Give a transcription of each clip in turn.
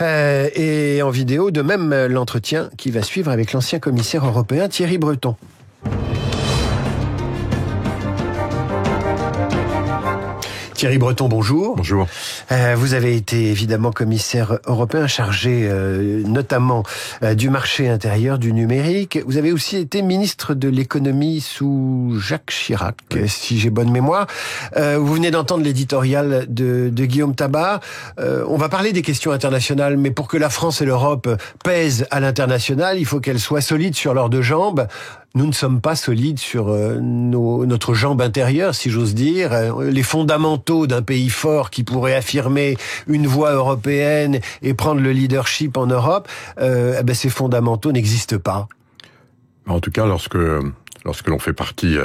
Et en vidéo, de même l'entretien qui va suivre avec l'ancien commissaire européen Thierry Breton. Thierry Breton, bonjour. Bonjour. Vous avez été évidemment commissaire européen chargé notamment du marché intérieur, du numérique. Vous avez aussi été ministre de l'économie sous Jacques Chirac, si j'ai bonne mémoire. Vous venez d'entendre l'éditorial de Guillaume Tabar. On va parler des questions internationales, mais pour que la France et l'Europe pèsent à l'international, il faut qu'elles soient solides sur leurs deux jambes. Nous ne sommes pas solides sur notre jambe intérieure, si j'ose dire. Les fondamentaux d'un pays fort qui pourrait affirmer une voix européenne et prendre le leadership en Europe, ces fondamentaux n'existent pas. En tout cas, lorsque l'on fait partie,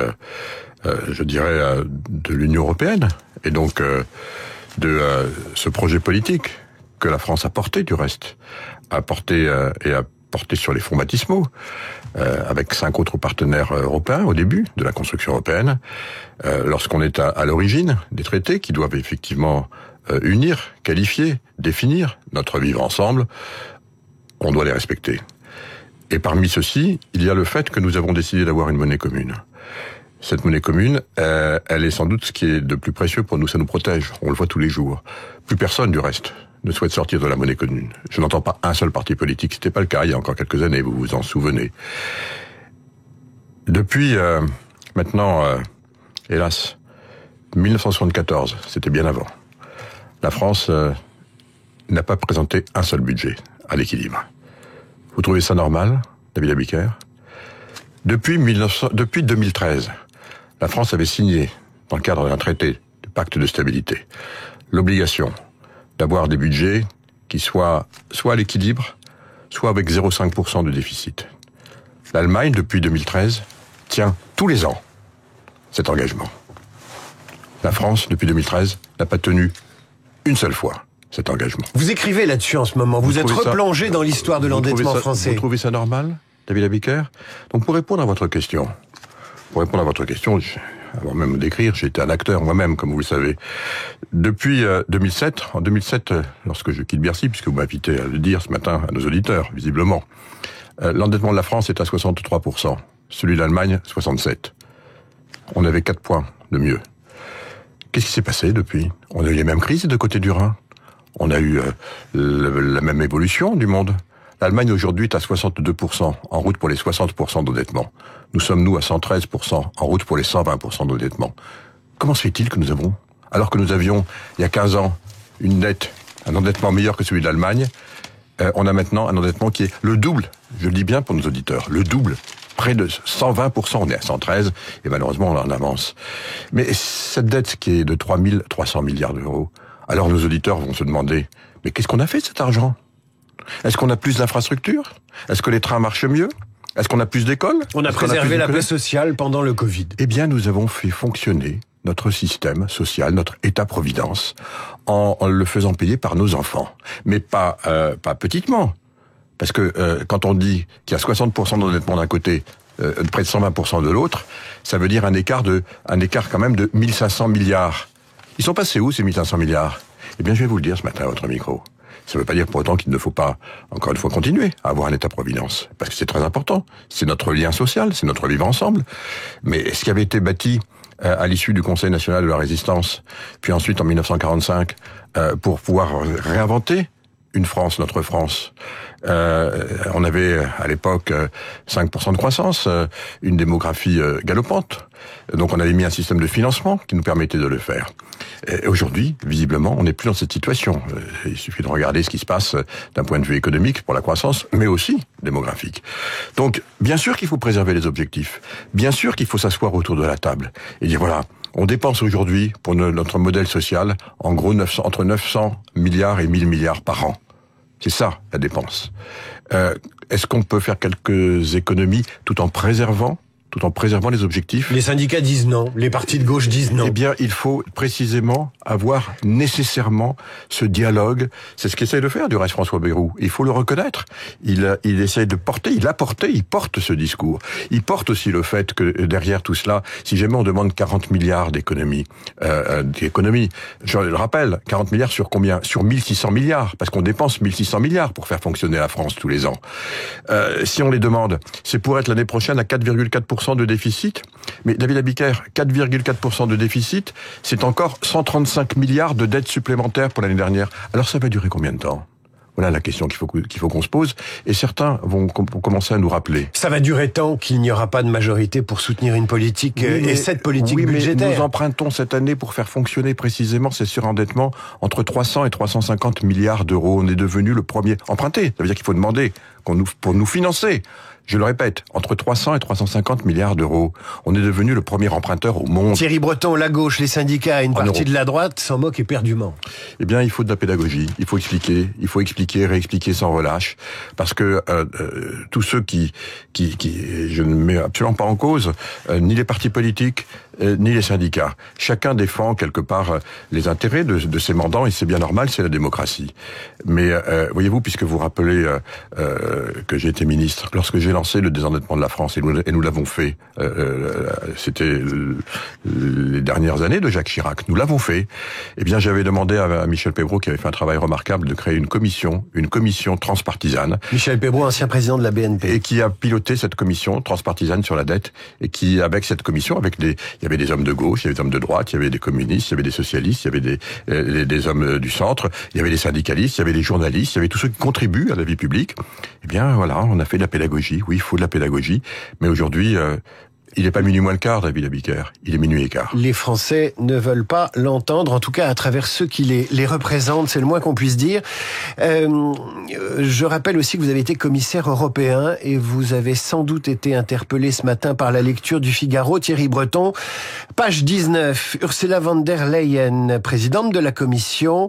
je dirais, de l'Union européenne, et donc de ce projet politique que la France a porté, du reste, a porté sur les fonds baptismaux, avec 5 autres partenaires européens au début de la construction européenne, lorsqu'on est à l'origine des traités qui doivent effectivement unir, qualifier, définir notre vivre ensemble, on doit les respecter. Et parmi ceux-ci, il y a le fait que nous avons décidé d'avoir une monnaie commune. Cette monnaie commune, elle est sans doute ce qui est de plus précieux pour nous, ça nous protège, on le voit tous les jours. Plus personne du reste ne souhaite sortir de la monnaie commune. Je n'entends pas un seul parti politique, c'était pas le cas il y a encore quelques années, vous vous en souvenez. Depuis maintenant, hélas, 1974, c'était bien avant, la France n'a pas présenté un seul budget à l'équilibre. Vous trouvez ça normal, David Abiker ? Depuis 2013, la France avait signé, dans le cadre d'un traité, du pacte de stabilité, l'obligation d'avoir des budgets qui soient soit à l'équilibre, soit avec 0,5% de déficit. L'Allemagne, depuis 2013, tient tous les ans cet engagement. La France, depuis 2013, n'a pas tenu une seule fois cet engagement. Vous écrivez là-dessus en ce moment, vous êtes replongé dans l'histoire de l'endettement français. Vous trouvez ça normal, David Abiker ? Donc pour répondre à votre question, avant même d'écrire, j'ai été un acteur moi-même, comme vous le savez. Depuis 2007, en 2007, lorsque je quitte Bercy, puisque vous m'invitez à le dire ce matin à nos auditeurs, visiblement, l'endettement de la France est à 63%, celui de l'Allemagne, 67%. On avait 4 points de mieux. Qu'est-ce qui s'est passé depuis ? On a eu les mêmes crises de côté du Rhin. On a eu la même évolution du monde. L'Allemagne aujourd'hui est à 62%, en route pour les 60% d'endettement. Nous sommes, nous, à 113%, en route pour les 120% d'endettement. Comment se fait-il que nous avons, alors que nous avions, il y a 15 ans, une dette, un endettement meilleur que celui de l'Allemagne, on a maintenant un endettement qui est le double, je le dis bien pour nos auditeurs, le double, près de 120%, on est à 113, et malheureusement on en avance. Mais cette dette qui est de 3 300 milliards d'euros, alors nos auditeurs vont se demander, mais qu'est-ce qu'on a fait de cet argent ? Est-ce qu'on a plus d'infrastructures ? Est-ce que les trains marchent mieux ? Est-ce qu'on a plus d'écoles ? On a préservé la paix sociale pendant le Covid. Eh bien, nous avons fait fonctionner notre système social, notre État-providence, en le faisant payer par nos enfants. Mais pas petitement. Parce que quand on dit qu'il y a 60% d'endettement d'un côté, près de 120% de l'autre, ça veut dire un écart quand même de 1500 milliards. Ils sont passés où, ces 1500 milliards ? Eh bien, je vais vous le dire ce matin à votre micro. Ça ne veut pas dire pour autant qu'il ne faut pas, encore une fois, continuer à avoir un État-providence. Parce que c'est très important. C'est notre lien social, c'est notre vivre ensemble. Mais ce qui avait été bâti à l'issue du Conseil national de la résistance, puis ensuite en 1945, pour pouvoir réinventer une France, notre France. On avait à l'époque 5% de croissance, une démographie galopante. Donc on avait mis un système de financement qui nous permettait de le faire. Et aujourd'hui, visiblement, on n'est plus dans cette situation. Il suffit de regarder ce qui se passe d'un point de vue économique pour la croissance, mais aussi démographique. Donc, bien sûr qu'il faut préserver les objectifs. Bien sûr qu'il faut s'asseoir autour de la table et dire voilà, on dépense aujourd'hui pour notre modèle social en gros entre 900 milliards et 1000 milliards par an. C'est ça, la dépense. Est-ce qu'on peut faire quelques économies tout en préservant tout en préservant les objectifs. Les syndicats disent non, les partis de gauche disent non. Eh bien, il faut précisément avoir nécessairement ce dialogue. C'est ce qu'essaye de faire, du reste, François Bayrou. Il faut le reconnaître. Il essaye de porter, il porte ce discours. Il porte aussi le fait que derrière tout cela, si jamais on demande 40 milliards d'économies, je le rappelle, 40 milliards sur combien? Sur 1600 milliards, parce qu'on dépense 1600 milliards pour faire fonctionner la France tous les ans. Si on les demande, c'est pour être l'année prochaine à 4,4% de déficit. Mais David Abiker, 4,4% de déficit, c'est encore 135 milliards de dettes supplémentaires pour l'année dernière. Alors ça va durer combien de temps? Voilà la question qu'il faut qu'on se pose. Et certains vont commencer à nous rappeler. Ça va durer tant qu'il n'y aura pas de majorité pour soutenir une politique, et cette politique budgétaire. Mais nous empruntons cette année pour faire fonctionner précisément ces surendettements entre 300 et 350 milliards d'euros. On est devenu le premier emprunté. Ça veut dire qu'il faut demander pour nous financer. Je le répète, entre 300 et 350 milliards d'euros. On est devenu le premier emprunteur au monde. Thierry Breton, la gauche, les syndicats et une partie de la droite s'en moquent éperdument. Eh bien, il faut de la pédagogie. Il faut expliquer, réexpliquer sans relâche. Parce que tous ceux qui je ne mets absolument pas en cause, ni les partis politiques, ni les syndicats. Chacun défend quelque part les intérêts de ses mandants, et c'est bien normal, c'est la démocratie. Mais voyez-vous, puisque vous rappelez que j'ai été ministre, lorsque j'ai lancé le désendettement de la France, et nous l'avons fait, c'était les dernières années de Jacques Chirac, nous l'avons fait, eh bien j'avais demandé à Michel Peybraud, qui avait fait un travail remarquable, de créer une commission transpartisane. Michel Peybraud, ancien président de la BNP. Et qui a piloté cette commission transpartisane sur la dette, et qui, avec cette commission, il y avait des hommes de gauche, il y avait des hommes de droite, il y avait des communistes, il y avait des socialistes, il y avait des hommes du centre, il y avait des syndicalistes, il y avait des journalistes, il y avait tous ceux qui contribuent à la vie publique. Eh bien, voilà, on a fait de la pédagogie. Oui, il faut de la pédagogie. Mais aujourd'hui, il n'est pas minuit moins le quart, David Abiker. Il est minuit et quart. Les Français ne veulent pas l'entendre, en tout cas à travers ceux qui les représentent, c'est le moins qu'on puisse dire. Je rappelle aussi que vous avez été commissaire européen et vous avez sans doute été interpellé ce matin par la lecture du Figaro. Thierry Breton, page 19, Ursula von der Leyen, présidente de la Commission,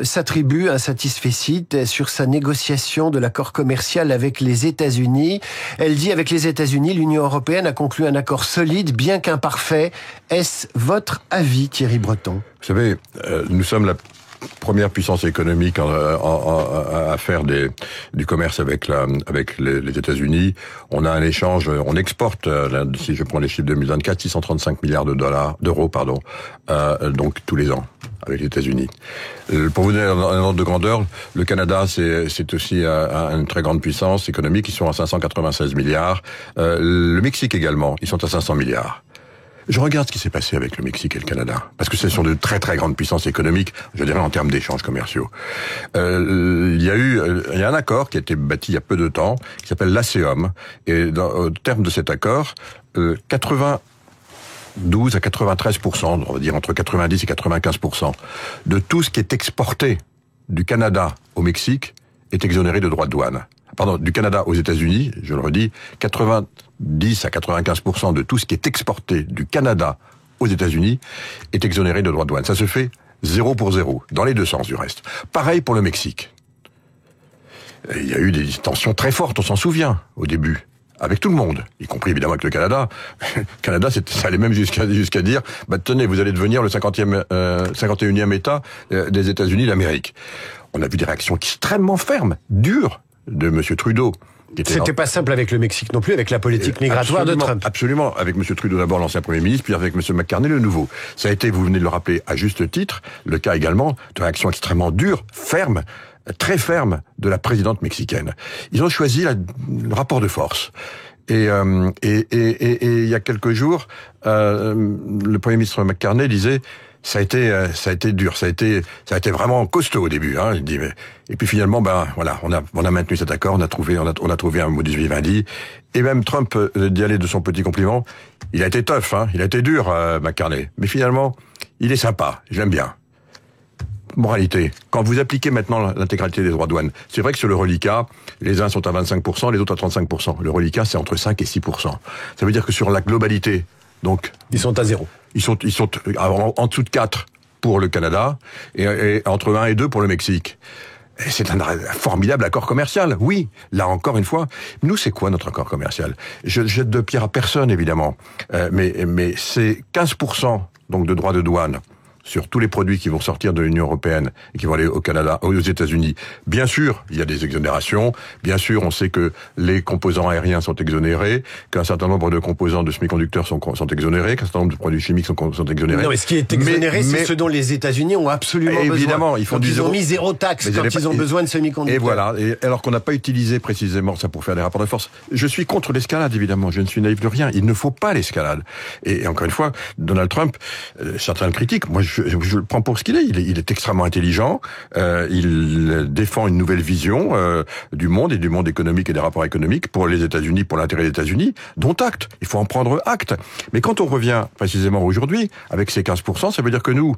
s'attribue un satisfecit sur sa négociation de l'accord commercial avec les États-Unis. Elle dit, avec les États-Unis, l'Union européenne a conclu un accord solide, bien qu'imparfait. Est-ce votre avis, Thierry Breton? Vous savez, nous sommes la première puissance économique à faire du commerce avec les États-Unis. On a un échange, on exporte, si je prends les chiffres 2024, 635 milliards d'euros, donc tous les ans avec les États-Unis. Pour vous donner un ordre de grandeur, le Canada, c'est aussi une très grande puissance économique. Ils sont à 596 milliards. Le Mexique également, ils sont à 500 milliards. Je regarde ce qui s'est passé avec le Mexique et le Canada, parce que ce sont de très très grandes puissances économiques, je dirais en termes d'échanges commerciaux. Il y a un accord qui a été bâti il y a peu de temps, qui s'appelle l'ASEOM, et au terme de cet accord, 92 à 93%, on va dire entre 90 et 95%, de tout ce qui est exporté du Canada au Mexique est exonéré de droits de douane. Pardon, du Canada aux États-Unis, je le redis, 90 à 95% de tout ce qui est exporté du Canada aux États-Unis est exonéré de droits de douane. Ça se fait 0 pour 0, dans les deux sens du reste. Pareil pour le Mexique. Il y a eu des tensions très fortes, on s'en souvient, au début, avec tout le monde, y compris évidemment avec le Canada. Le Canada, ça allait même jusqu'à dire, tenez, vous allez devenir le 51e État des États-Unis d'Amérique. On a vu des réactions extrêmement fermes, dures, de M. Trudeau. C'était pas simple avec le Mexique non plus, avec la politique migratoire de Trump. Absolument. Avec M. Trudeau d'abord, l'ancien Premier ministre, puis avec M. McCartney, le nouveau. Ça a été, vous venez de le rappeler à juste titre, le cas également de réactions extrêmement dures, fermes, très fermes de la présidente mexicaine. Ils ont choisi le rapport de force. Et il y a quelques jours, le Premier ministre McCartney disait, ça a été dur, ça a été vraiment costaud au début, hein. Il dit, et puis finalement, voilà, on a maintenu cet accord, on a trouvé un modus vivendi, et même Trump, d'y aller de son petit compliment, il a été tough, hein, il a été dur, McCartney, mais finalement, il est sympa, j'aime bien. Moralité, quand vous appliquez maintenant l'intégralité des droits de douane, c'est vrai que sur le reliquat, les uns sont à 25%, les autres à 35%. Le reliquat, c'est entre 5 et 6%. Ça veut dire que sur la globalité, donc... Ils sont à 0. Ils sont en dessous de 4 pour le Canada et entre 1 et 2 pour le Mexique. C'est un formidable accord commercial. Oui, là encore une fois, nous c'est quoi notre accord commercial? Je jette de pierre à personne évidemment, mais c'est 15% donc de droits de douane sur tous les produits qui vont sortir de l'Union européenne et qui vont aller au Canada, aux États-Unis. Bien sûr, il y a des exonérations. Bien sûr, on sait que les composants aériens sont exonérés, qu'un certain nombre de composants de semi-conducteurs sont exonérés, qu'un certain nombre de produits chimiques sont exonérés. Non, mais ce qui est exonéré, c'est ce dont les États-Unis ont absolument besoin. Évidemment, ils ont mis zéro taxe quand ils ont besoin de semi-conducteurs. Et voilà. Et alors qu'on n'a pas utilisé précisément ça pour faire des rapports de force. Je suis contre l'escalade, évidemment. Je ne suis naïf de rien. Il ne faut pas l'escalade. Et encore une fois, Donald Trump, certains le critiquent. Moi, je le prends pour ce qu'il est. Il est extrêmement intelligent. Il défend une nouvelle vision du monde et du monde économique et des rapports économiques pour les États-Unis, pour l'intérêt des États-Unis, dont acte. Il faut en prendre acte. Mais quand on revient précisément aujourd'hui, avec ces 15%, ça veut dire que nous,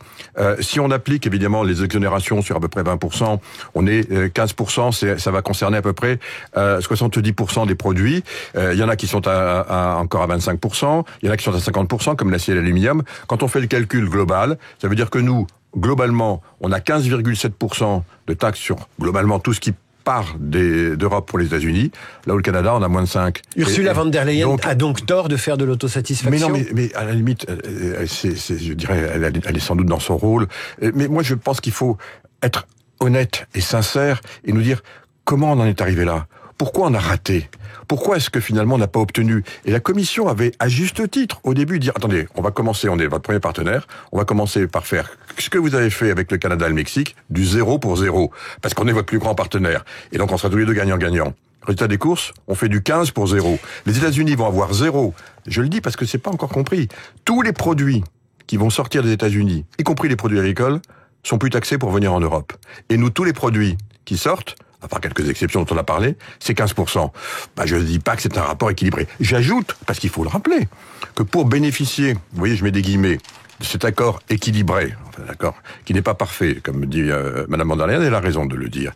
si on applique évidemment les exonérations sur à peu près 20%, on est 15%, ça va concerner à peu près 70% des produits. Il y en a qui sont encore à 25%, il y en a qui sont à 50%, comme l'acier et l'aluminium. Quand on fait le calcul global, ça veut dire que nous, globalement, on a 15,7% de taxes sur globalement tout ce qui part d'Europe pour les États-Unis, là où le Canada en a moins de 5. Ursula von der Leyen a donc tort de faire de l'autosatisfaction. Mais à la limite, je dirais, elle est sans doute dans son rôle. Mais moi, je pense qu'il faut être honnête et sincère et nous dire comment on en est arrivé là. Pourquoi on a raté? Pourquoi est-ce que finalement on n'a pas obtenu? Et la Commission avait, à juste titre, au début, dit attendez, on va commencer, on est votre premier partenaire, on va commencer par faire ce que vous avez fait avec le Canada et le Mexique, du 0 pour 0, parce qu'on est votre plus grand partenaire. Et donc on sera tous les deux gagnants-gagnants. Résultat des courses, on fait du 15 pour 0. Les États-Unis vont avoir 0. Je le dis parce que c'est pas encore compris. Tous les produits qui vont sortir des États-Unis, y compris les produits agricoles, sont plus taxés pour venir en Europe. Et nous, tous les produits qui sortent, à part quelques exceptions dont on a parlé, c'est 15%. Je ne dis pas que c'est un rapport équilibré. J'ajoute, parce qu'il faut le rappeler, que pour bénéficier, vous voyez, je mets des guillemets, de cet accord équilibré, d'accord, qui n'est pas parfait, comme dit Madame von der Leyen, elle a raison de le dire.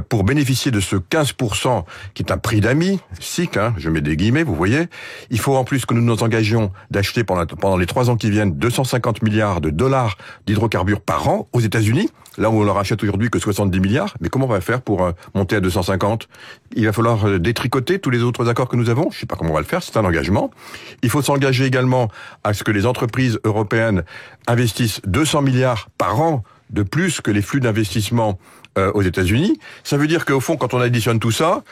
Pour bénéficier de ce 15%, qui est un prix d'amis, SIC, je mets des guillemets, vous voyez, il faut en plus que nous nous engagions d'acheter pendant les 3 ans qui viennent 250 milliards de dollars d'hydrocarbures par an aux États-Unis, là où on leur achète aujourd'hui que 70 milliards. Mais comment on va faire pour monter à 250? Il va falloir détricoter tous les autres accords que nous avons. Je ne sais pas comment on va le faire, c'est un engagement. Il faut s'engager également à ce que les entreprises européennes investissent 200 milliards par an de plus que les flux d'investissement aux États-Unis. Ça veut dire qu'au fond, quand on additionne tout ça,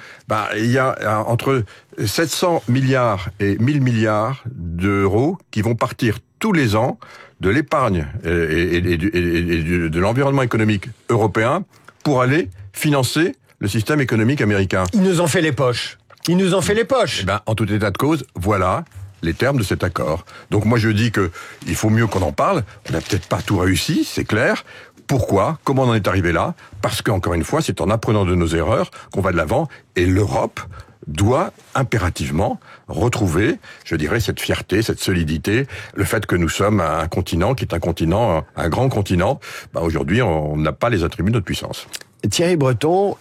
il y a entre 700 milliards et 1000 milliards d'euros qui vont partir tous les ans de l'épargne et de l'environnement économique européen pour aller financer le système économique américain. Ils nous ont fait les poches. En tout état de cause, voilà les termes de cet accord. Donc moi je dis que il faut mieux qu'on en parle. On n'a peut-être pas tout réussi, c'est clair. Pourquoi? Comment on en est arrivé là? Parce qu'encore une fois, c'est en apprenant de nos erreurs qu'on va de l'avant. Et l'Europe doit impérativement retrouver, je dirais, cette fierté, cette solidité, le fait que nous sommes un continent qui est un grand continent. Aujourd'hui, on n'a pas les attributs de notre puissance. Thierry Breton,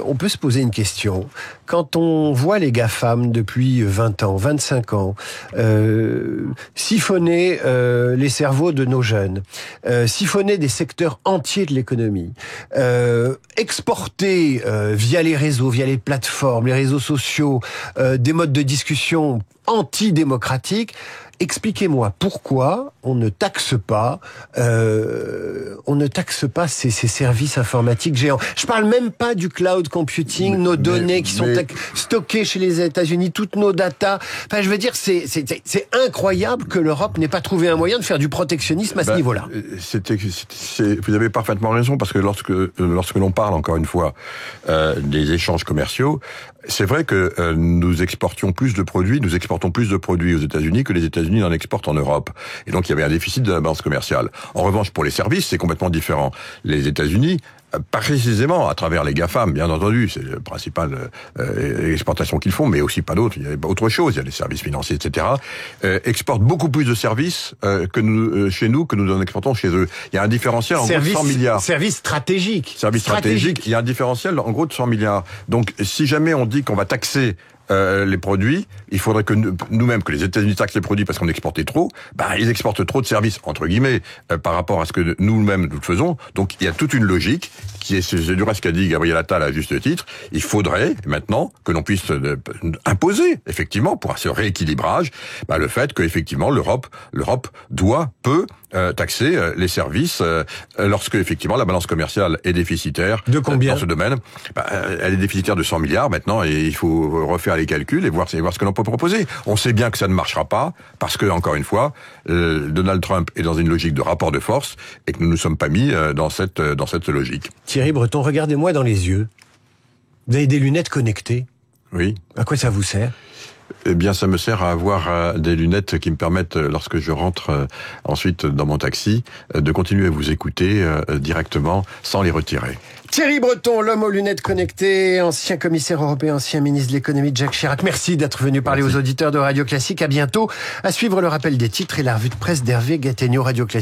on peut se poser une question. Quand on voit les GAFAM depuis 20 ans, 25 ans, siphonner les cerveaux de nos jeunes, siphonner des secteurs entiers de l'économie, exporter via les réseaux, via les plateformes, les réseaux sociaux, des modes de discussion antidémocratiques, expliquez-moi pourquoi on ne taxe pas ces services informatiques géants. Je parle même pas du cloud computing, nos données qui sont stockées chez les États-Unis, toutes nos datas. Enfin, je veux dire, c'est incroyable que l'Europe n'ait pas trouvé un moyen de faire du protectionnisme à ce niveau-là. Vous avez parfaitement raison, parce que lorsque l'on parle, encore une fois, des échanges commerciaux, c'est vrai que nous exportons plus de produits aux États-Unis que les États-Unis en exportent en Europe. Et donc il y avait un déficit de la balance commerciale. En revanche, pour les services, c'est complètement différent. Les États-Unis, précisément à travers les GAFAM, bien entendu, c'est la principale exportation qu'ils font, mais aussi pas d'autres. Il y a autre chose, il y a les services financiers, etc. Exportent beaucoup plus de services que nous chez nous que nous en exportons chez eux. Il y a un différentiel en gros de 100 milliards. Services stratégiques. Il y a un différentiel en gros de 100 milliards. Donc si jamais on dit qu'on va taxer les produits, il faudrait que nous-mêmes, que les États-Unis taxent les produits parce qu'on exportait trop, ils exportent trop de services, entre guillemets, par rapport à ce que nous-mêmes nous faisons. Donc il y a toute une logique qui est du reste qu'a dit Gabriel Attal à juste titre. Il faudrait maintenant que l'on puisse imposer, effectivement, pour ce rééquilibrage, le fait que effectivement l'Europe peut taxer les services lorsque effectivement la balance commerciale est déficitaire. De combien dans ce domaine? Elle est déficitaire de 100 milliards maintenant et il faut refaire les calculs et voir ce que l'on peut proposer. On sait bien que ça ne marchera pas parce que, encore une fois, Donald Trump est dans une logique de rapport de force et que nous ne nous sommes pas mis dans cette logique. Thierry Breton, regardez-moi dans les yeux. Vous avez des lunettes connectées. Oui. À quoi ça vous sert? Eh bien, ça me sert à avoir des lunettes qui me permettent, lorsque je rentre ensuite dans mon taxi, de continuer à vous écouter directement sans les retirer. Thierry Breton, l'homme aux lunettes connectées, ancien commissaire européen, ancien ministre de l'économie de Jacques Chirac. Merci d'être venu parler aux auditeurs de Radio Classique. À bientôt. À suivre le rappel des titres et la revue de presse d'Hervé Gattegno, Radio Classique.